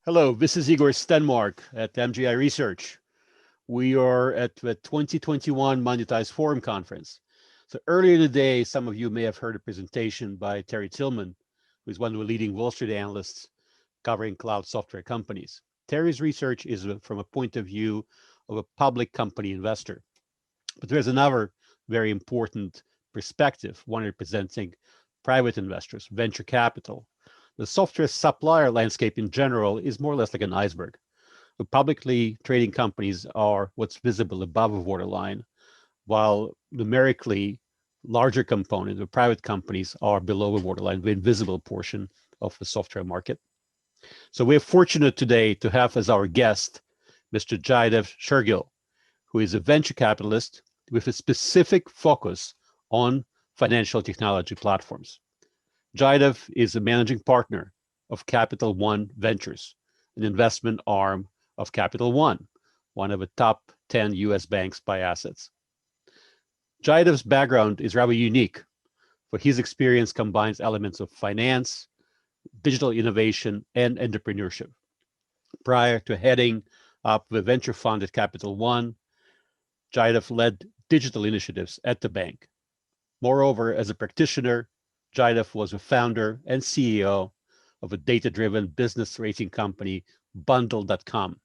Hello, this is Igor Stenmark at MGI Research. We are at the 2021 Monetize Forum Conference. So earlier today, some of you may have heard a presentation by Terry Tillman, who is one of the leading Wall Street analysts covering cloud software companies. Terry's research is from a point of view of a public company investor. But there's another very important perspective, one representing private investors, venture capital. The software supplier landscape in general is more or less like an iceberg. The publicly trading companies are what's visible above the waterline, while numerically larger components of private companies are below the waterline, the invisible portion of the software market. So we're fortunate today to have as our guest Mr. Jaidev Shergill, who is a venture capitalist with a specific focus on financial technology platforms. Jaidev is a managing partner of Capital One Ventures, an investment arm of Capital One, one of the top 10 US banks by assets. Jaidev's background is rather unique, for his experience combines elements of finance, digital innovation, and entrepreneurship. Prior to heading up the venture fund at Capital One, Jaidev led digital initiatives at the bank. Moreover, as a practitioner, Jaidev was a founder and CEO of a data-driven business rating company, Bundle.com,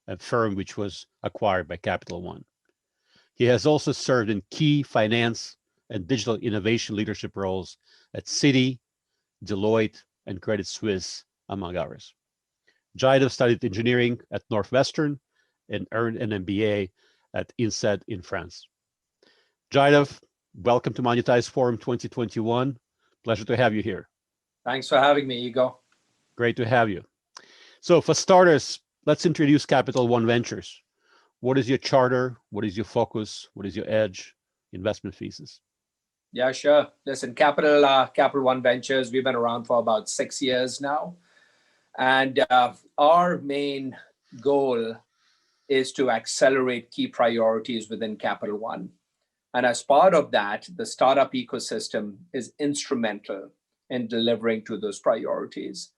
a firm which was acquired by Capital One. He has also served in key finance and digital innovation leadership roles at Citi, Deloitte, and Credit Suisse, among others. Jaidev studied engineering at Northwestern and earned an MBA at INSEAD in France. Jaidev, welcome to Monetize Forum 2021. Pleasure to have you here. Thanks for having me, Igor. Great to have you. So for starters, let's introduce Capital One Ventures. What is your charter? What is your focus? What is your edge? Investment thesis? Yeah, sure. Listen, Capital One Ventures, we've been around for about 6 years now. And our main goal is to accelerate key priorities within Capital One. And as part of that, the startup ecosystem is instrumental in delivering to those priorities.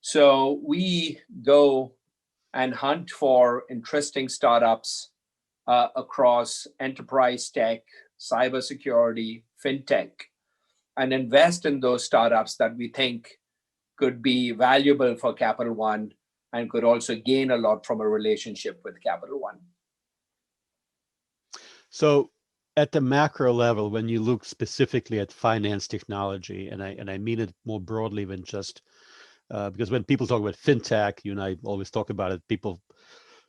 So we go and hunt for interesting startups across enterprise tech, cybersecurity, fintech, and invest in those startups that we think could be valuable for Capital One and could also gain a lot from a relationship with Capital One. So at the macro level, when you look specifically at finance technology, and I mean it more broadly than just because when people talk about fintech, you and I always talk about it, people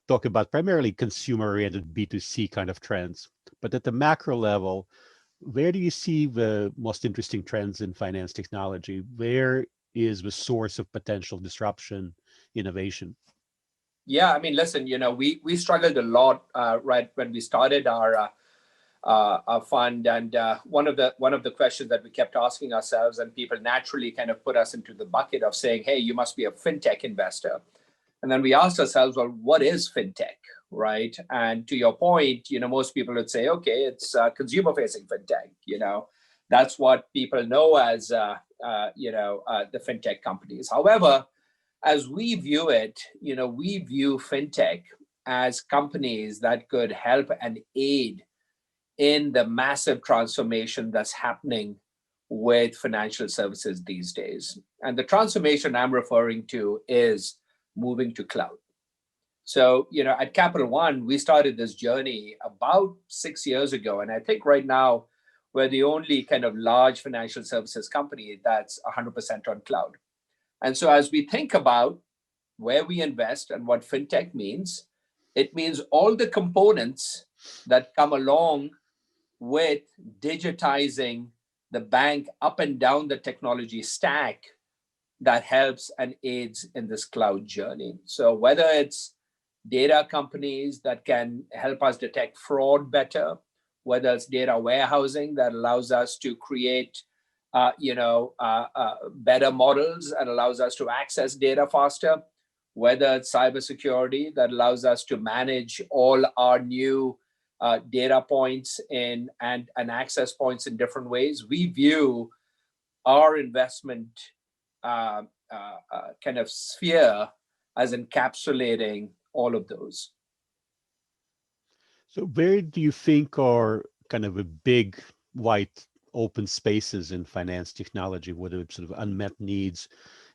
talk about primarily consumer-oriented B2C kind of trends. But at the macro level, where do you see the most interesting trends in finance technology? Where is the source of potential disruption, innovation? Yeah, I mean, listen, we struggled a lot right when we started our fund, and one of the questions that we kept asking ourselves, and people naturally kind of put us into the bucket of saying, hey, you must be a fintech investor. And then we asked ourselves, well, what is fintech, right? And to your point, most people would say, okay, it's consumer-facing fintech. That's what people know as the fintech companies. However, as we view it, we view fintech as companies that could help and aid in the massive transformation that's happening with financial services these days. And the transformation I'm referring to is moving to cloud. So, at Capital One, we started this journey about 6 years ago. And I think right now, we're the only kind of large financial services company that's 100% on cloud. And so as we think about where we invest and what fintech means, it means all the components that come along with digitizing the bank up and down the technology stack that helps and aids in this cloud journey. So whether it's data companies that can help us detect fraud better, whether it's data warehousing that allows us to create better models and allows us to access data faster, whether it's cybersecurity that allows us to manage all our new data points and access points in different ways. We view our investment kind of sphere as encapsulating all of those. So where do you think are kind of a big white open spaces in finance technology? What are sort of unmet needs?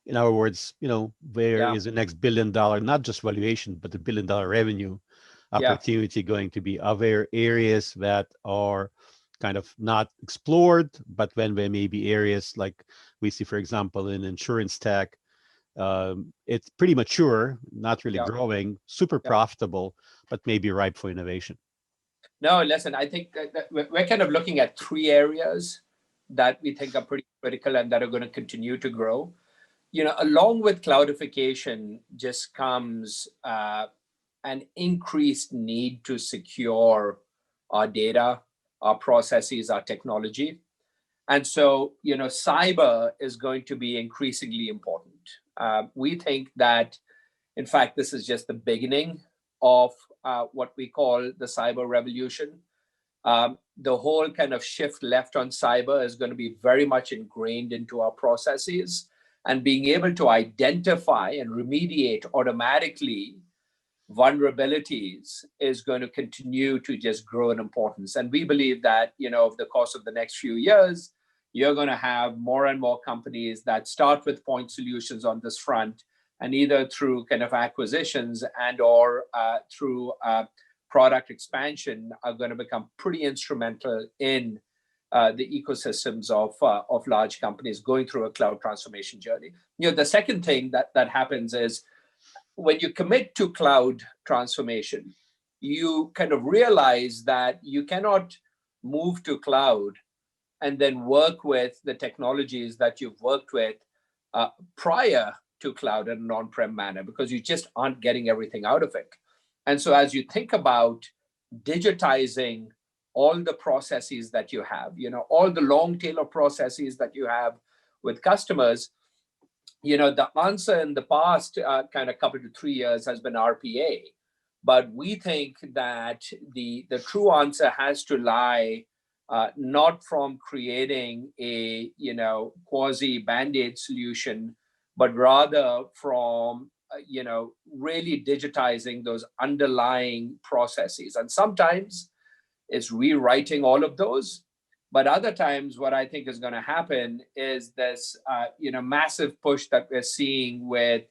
In other words, where Yeah, is the next $1 billion, not just valuation, but the $1 billion revenue yeah, opportunity going to be? Are there areas that are kind of not explored, but when there may be areas like we see, for example, in insurance tech, it's pretty mature, not really yeah, growing, super yeah. profitable, but maybe ripe for innovation. No, listen, I think that we're kind of looking at three areas that we think are pretty critical and that are going to continue to grow. Along with cloudification just comes an increased need to secure our data, our processes, our technology. And so, cyber is going to be increasingly important. We think that, in fact, this is just the beginning of what we call the cyber revolution. The whole kind of shift left on cyber is going to be very much ingrained into our processes, and being able to identify and remediate automatically vulnerabilities is going to continue to just grow in importance. And we believe that, over the course of the next few years, you're going to have more and more companies that start with point solutions on this front, and either through kind of acquisitions and or through product expansion are going to become pretty instrumental in the ecosystems of large companies going through a cloud transformation journey. The second thing that happens is when you commit to cloud transformation, you kind of realize that you cannot move to cloud and then work with the technologies that you've worked with prior to cloud in an on-prem manner, because you just aren't getting everything out of it. And so as you think about digitizing all the processes that you have, all the long tail of processes that you have with customers, the answer in the past kind of couple to 3 years has been RPA. But we think that the true answer has to lie not from creating a quasi band-aid solution, but rather from really digitizing those underlying processes. And sometimes it's rewriting all of those. But other times, what I think is going to happen is this, massive push that we're seeing with,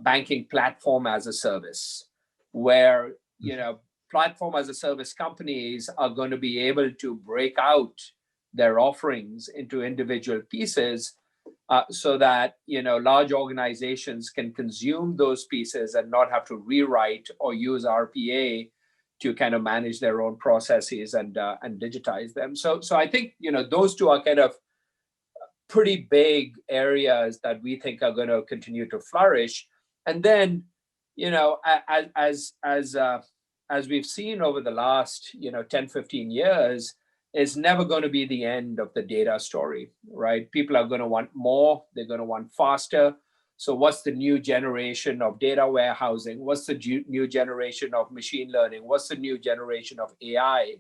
banking platform as a service, where, platform as a service companies are going to be able to break out their offerings into individual pieces, so that, large organizations can consume those pieces and not have to rewrite or use RPA to kind of manage their own processes and digitize them. So I think those two are kind of pretty big areas that we think are going to continue to flourish. And then as we've seen over the last 10-15 years, it's never going to be the end of the data story, right? People are going to want more. They're going to want faster. So what's the new generation of data warehousing? What's the new generation of machine learning? What's the new generation of AI?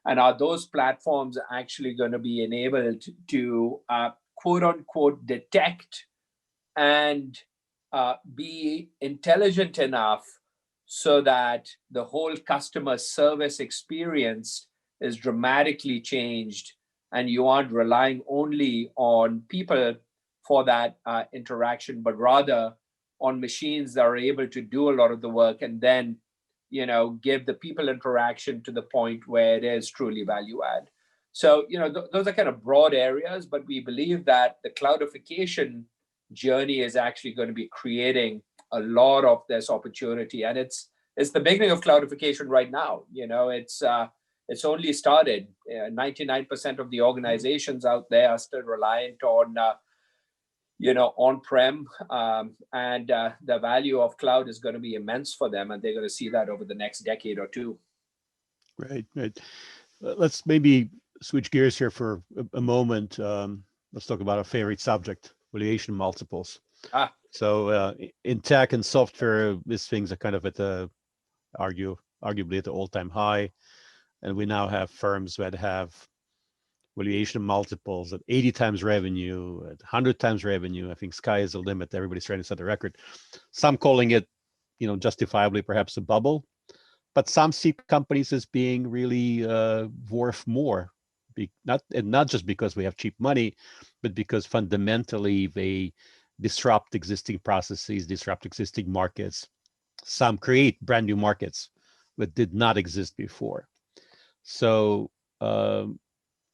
And are those platforms actually going to be enabled to quote unquote detect and be intelligent enough so that the whole customer service experience is dramatically changed, and you aren't relying only on people for that interaction, but rather on machines that are able to do a lot of the work, and then give the people interaction to the point where it is truly value add. So those are kind of broad areas, but we believe that the cloudification journey is actually going to be creating a lot of this opportunity, and it's the beginning of cloudification right now. It's only started. 99% of the organizations out there are still reliant on on-prem, and the value of cloud is going to be immense for them, and they're going to see that over the next decade or two. Right. Let's maybe switch gears here for a moment. Let's talk about our favorite subject, valuation multiples. So in tech and software, these things are kind of at the arguably at the all-time high, and we now have firms that have valuation multiples at 80 times revenue, at 100 times revenue. I think sky is the limit. Everybody's trying to set a record. Some calling it, justifiably perhaps a bubble, but some see companies as being really worth more. Not just because we have cheap money, but because fundamentally they disrupt existing processes, disrupt existing markets. Some create brand new markets that did not exist before. So,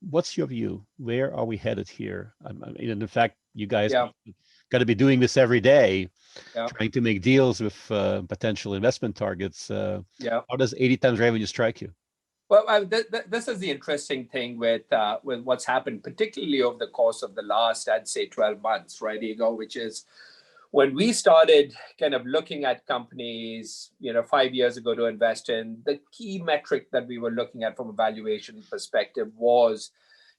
what's your view? Where are we headed here? In fact, you guys Yeah, got to be doing this every day, yeah, trying to make deals with potential investment targets. yeah. How does 80 times revenue strike you? Well, this is the interesting thing with what's happened, particularly over the course of the last, I'd say, 12 months, right, Igor? Which is when we started kind of looking at companies, 5 years ago to invest in. The key metric that we were looking at from a valuation perspective was,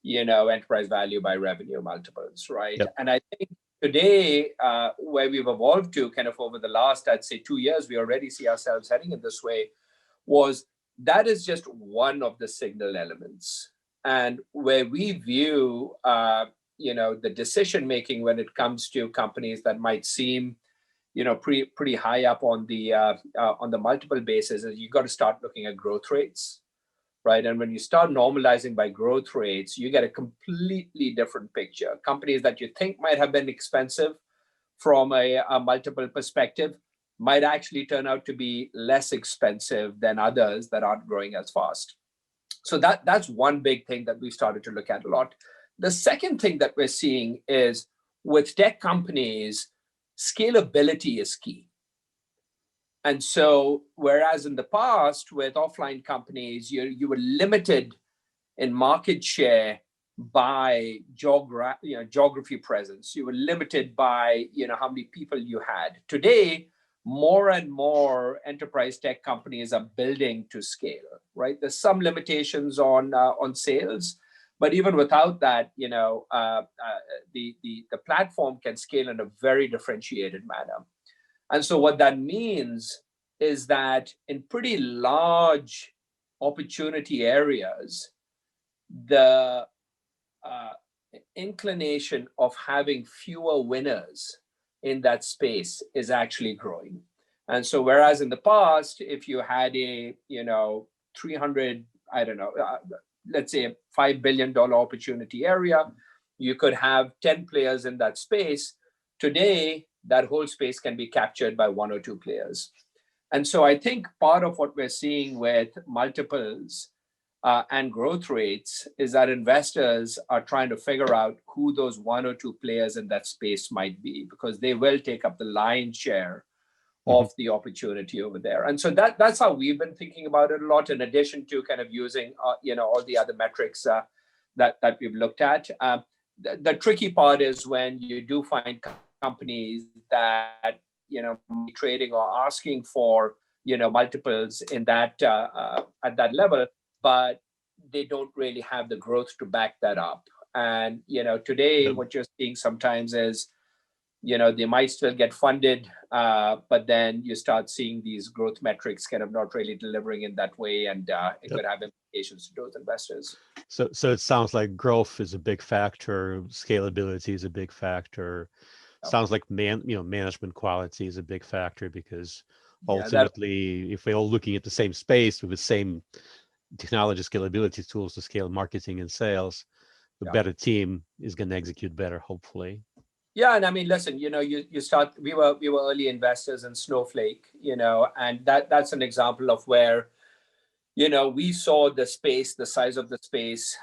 enterprise value by revenue multiples, right? Yep. And I think today, where we've evolved to kind of over the last, I'd say, 2 years, we already see ourselves heading in this way, was that is just one of the signal elements. And where we view, the decision making when it comes to companies that might seem, pretty high up on the multiple basis, is you got to start looking at growth rates, right? And when you start normalizing by growth rates, you get a completely different picture. Companies that you think might have been expensive from a multiple perspective might actually turn out to be less expensive than others that aren't growing as fast. So that's one big thing that we started to look at a lot. The second thing that we're seeing is with tech companies, scalability is key. And so, whereas in the past with offline companies, you were limited in market share by geography presence. You were limited by how many people you had. Today, more and more enterprise tech companies are building to scale. Right, there's some limitations on sales, but even without that, the platform can scale in a very differentiated manner. And so what that means is that in pretty large opportunity areas, the inclination of having fewer winners in that space is actually growing. And so whereas in the past, if you had a 300, I don't know, let's say a $5 billion opportunity area, you could have 10 players in that space. Today, that whole space can be captured by one or two players. And so I think part of what we're seeing with multiples and growth rates is that investors are trying to figure out who those one or two players in that space might be, because they will take up the lion's share of the opportunity over there. And so that's how we've been thinking about it a lot, in addition to kind of using all the other metrics that we've looked at. The tricky part is when you do find companies that trading or asking for multiples in that at that level, but they don't really have the growth to back that up. And today, what you're seeing sometimes is they might still get funded, but then you start seeing these growth metrics kind of not really delivering in that way, and it could have implications to those investors. So it sounds like growth is a big factor, scalability is a big factor. Sounds like management quality is a big factor, because ultimately, if we're all looking at the same space with the same technology scalability tools to scale marketing and sales, the better team is going to execute better, hopefully. Yeah, and I mean, listen, you start. We were early investors in Snowflake, and that's an example of where, we saw the space, the size of the space.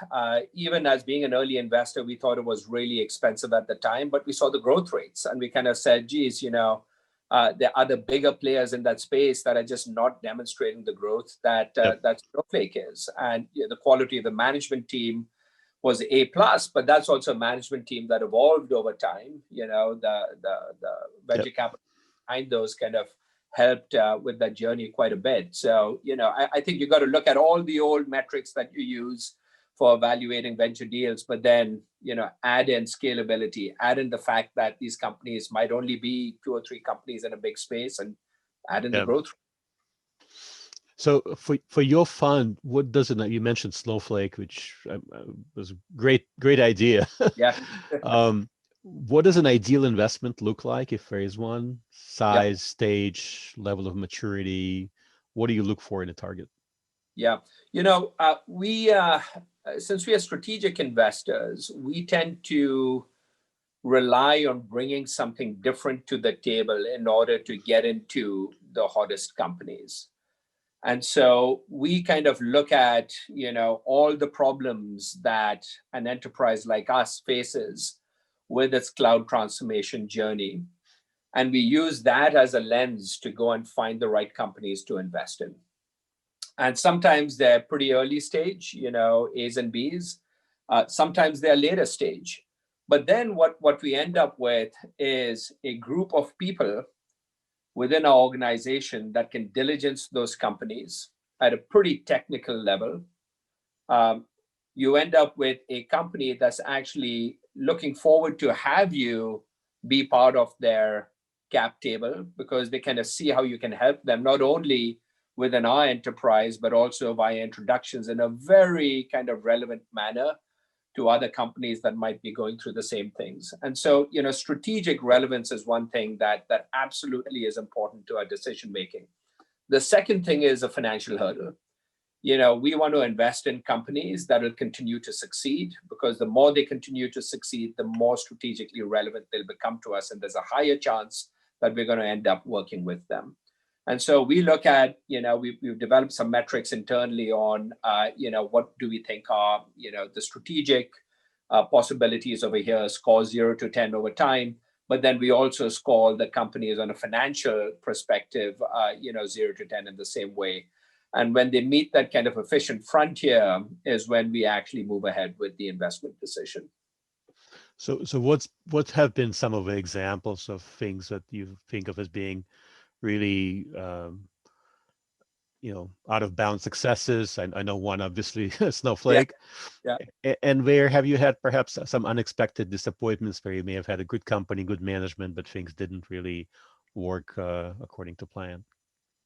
Even as being an early investor, we thought it was really expensive at the time, but we saw the growth rates, and we kind of said, geez, there are other bigger players in that space that are just not demonstrating the growth that Snowflake is, and the quality of the management team was A plus, but that's also a management team that evolved over time. The venture capital behind those kind of helped with that journey quite a bit. So, I think you got to look at all the old metrics that you use for evaluating venture deals, but then, add in scalability, add in the fact that these companies might only be 2 or 3 companies in a big space, and add in the growth. So for your fund, what does it? You mentioned Snowflake, which was a great idea. Yeah. What does an ideal investment look like if there is one? Yeah. Size, stage, level of maturity. What do you look for in a target? Yeah. We since we are strategic investors, we tend to rely on bringing something different to the table in order to get into the hottest companies. And so we kind of look at, all the problems that an enterprise like us faces with its cloud transformation journey. And we use that as a lens to go and find the right companies to invest in. And sometimes they're pretty early stage, A's and B's. Sometimes they're later stage. But then what we end up with is a group of people within our organization that can diligence those companies at a pretty technical level. Um, you end up with a company that's actually looking forward to have you be part of their cap table, because they kind of see how you can help them, not only within our enterprise, but also via introductions in a very kind of relevant manner to other companies that might be going through the same things. And so, strategic relevance is one thing that absolutely is important to our decision making. The second thing is a financial hurdle. We want to invest in companies that will continue to succeed, because the more they continue to succeed, the more strategically relevant they'll become to us. And there's a higher chance that we're going to end up working with them. And so we look at, we've developed some metrics internally on, what do we think are, the strategic possibilities over here, score 0 to 10 over time. But then we also score the companies on a financial perspective, 0 to 10 in the same way. And when they meet that kind of efficient frontier is when we actually move ahead with the investment decision. So what have been some of the examples of things that you think of as being really out of bounds successes? I know one, obviously, Yeah, Snowflake. yeah. And where have you had perhaps some unexpected disappointments where you may have had a good company, good management, but things didn't really work according to plan?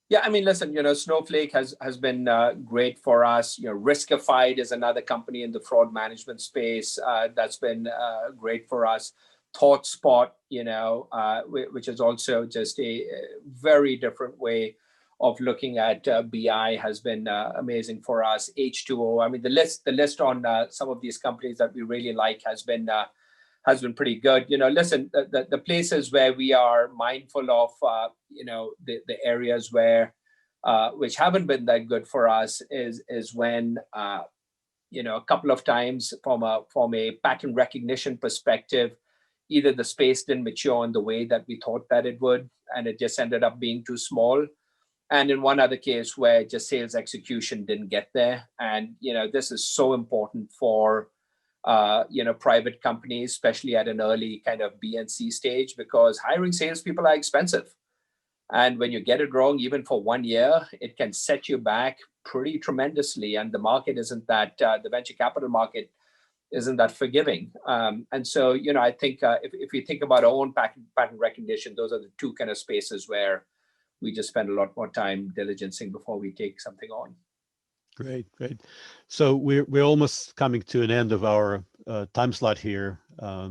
Yeah, I mean, listen, Snowflake has been great for us. Riskified is another company in the fraud management space that's been great for us. ThoughtSpot, which is also just a very different way of looking at BI, has been amazing for us. H2O, I mean, the list on some of these companies that we really like has been pretty good. Listen, the places where we are mindful of, the areas where which haven't been that good for us is when a couple of times from a pattern recognition perspective, either the space didn't mature in the way that we thought that it would, and it just ended up being too small. And in one other case where just sales execution didn't get there. And this is so important for private companies, especially at an early kind of B and C stage, because hiring salespeople are expensive. And when you get it wrong, even for 1 year, it can set you back pretty tremendously. And the market isn't that, the venture capital market isn't that forgiving. And so, I think if you think about our own pattern recognition, those are the two kind of spaces where we just spend a lot more time diligencing before we take something on. Great. So we're almost coming to an end of our time slot here. I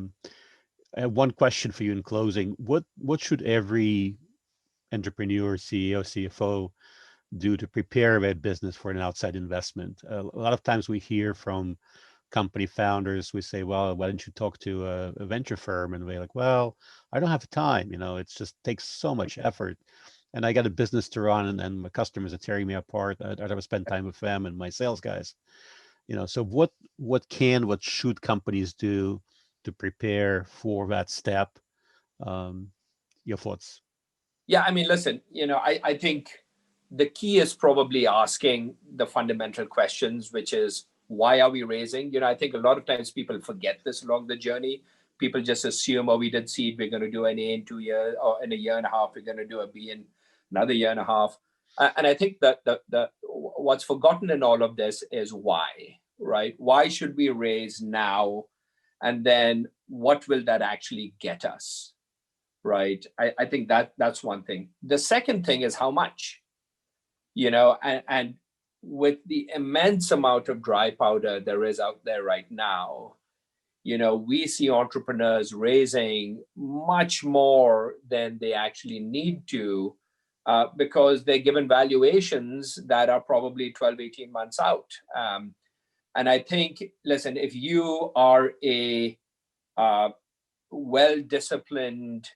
have one question for you in closing. What should every entrepreneur, CEO, CFO do to prepare their business for an outside investment? A lot of times we hear from company founders, we say, well, why don't you talk to a venture firm? And we're like, well, I don't have time. It just takes so much effort. And I got a business to run, and my customers are tearing me apart. I'd rather spend time with them and my sales guys. So what should companies do to prepare for that step? Your thoughts? Yeah, I mean, listen, I think the key is probably asking the fundamental questions, which is, why are we raising? I think a lot of times people forget this along the journey. People just assume, oh, we did seed, we're going to do an A in 2 years, or in a year and a half, we're going to do a B in another year and a half. And I think that the what's forgotten in all of this is why, right? Why should we raise now? And then what will that actually get us? Right. I think that's one thing. The second thing is how much. and with the immense amount of dry powder there is out there right now, we see entrepreneurs raising much more than they actually need to, because they're given valuations that are probably 12, 18 months out. And I think, listen, if you are a well-disciplined,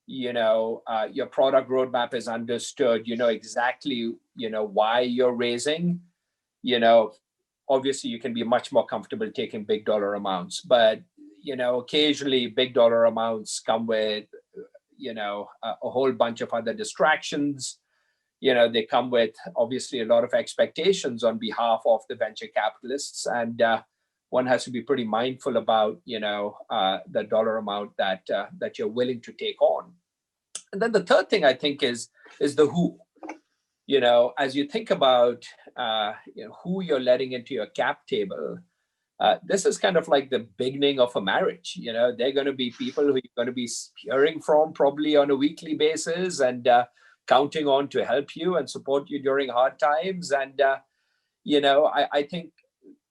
your product roadmap is understood, exactly, why you're raising, obviously you can be much more comfortable taking big dollar amounts. But, occasionally big dollar amounts come with, a whole bunch of other distractions. They come with obviously a lot of expectations on behalf of the venture capitalists. And one has to be pretty mindful about, the dollar amount that you're willing to take on. And then the third thing I think is the who. As you think about who you're letting into your cap table, this is kind of like the beginning of a marriage. They're going to be people who you're going to be hearing from probably on a weekly basis, and counting on to help you and support you during hard times. And I think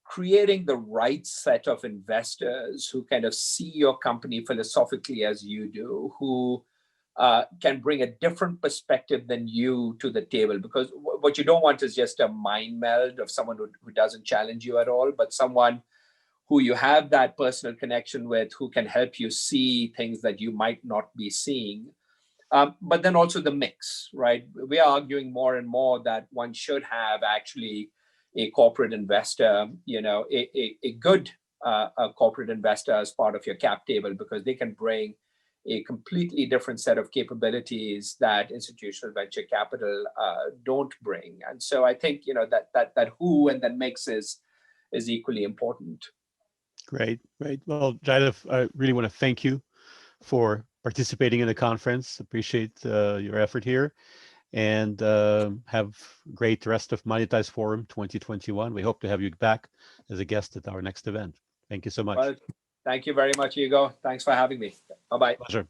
creating the right set of investors who kind of see your company philosophically as you do, who can bring a different perspective than you to the table. Because what you don't want is just a mind meld of someone who doesn't challenge you at all, but someone who you have that personal connection with, who can help you see things that you might not be seeing. But then also the mix, right? We are arguing more and more that one should have actually a corporate investor, a good a corporate investor as part of your cap table, because they can bring a completely different set of capabilities that institutional venture capital don't bring. And so I think that who and that mix is equally important. Great. Well, Jaidev, I really want to thank you for participating in the conference. Appreciate your effort here, and have great rest of Monetize Forum 2021. We hope to have you back as a guest at our next event. Thank you so much. Well, thank you very much, Igor. Thanks for having me. Bye-bye. Pleasure.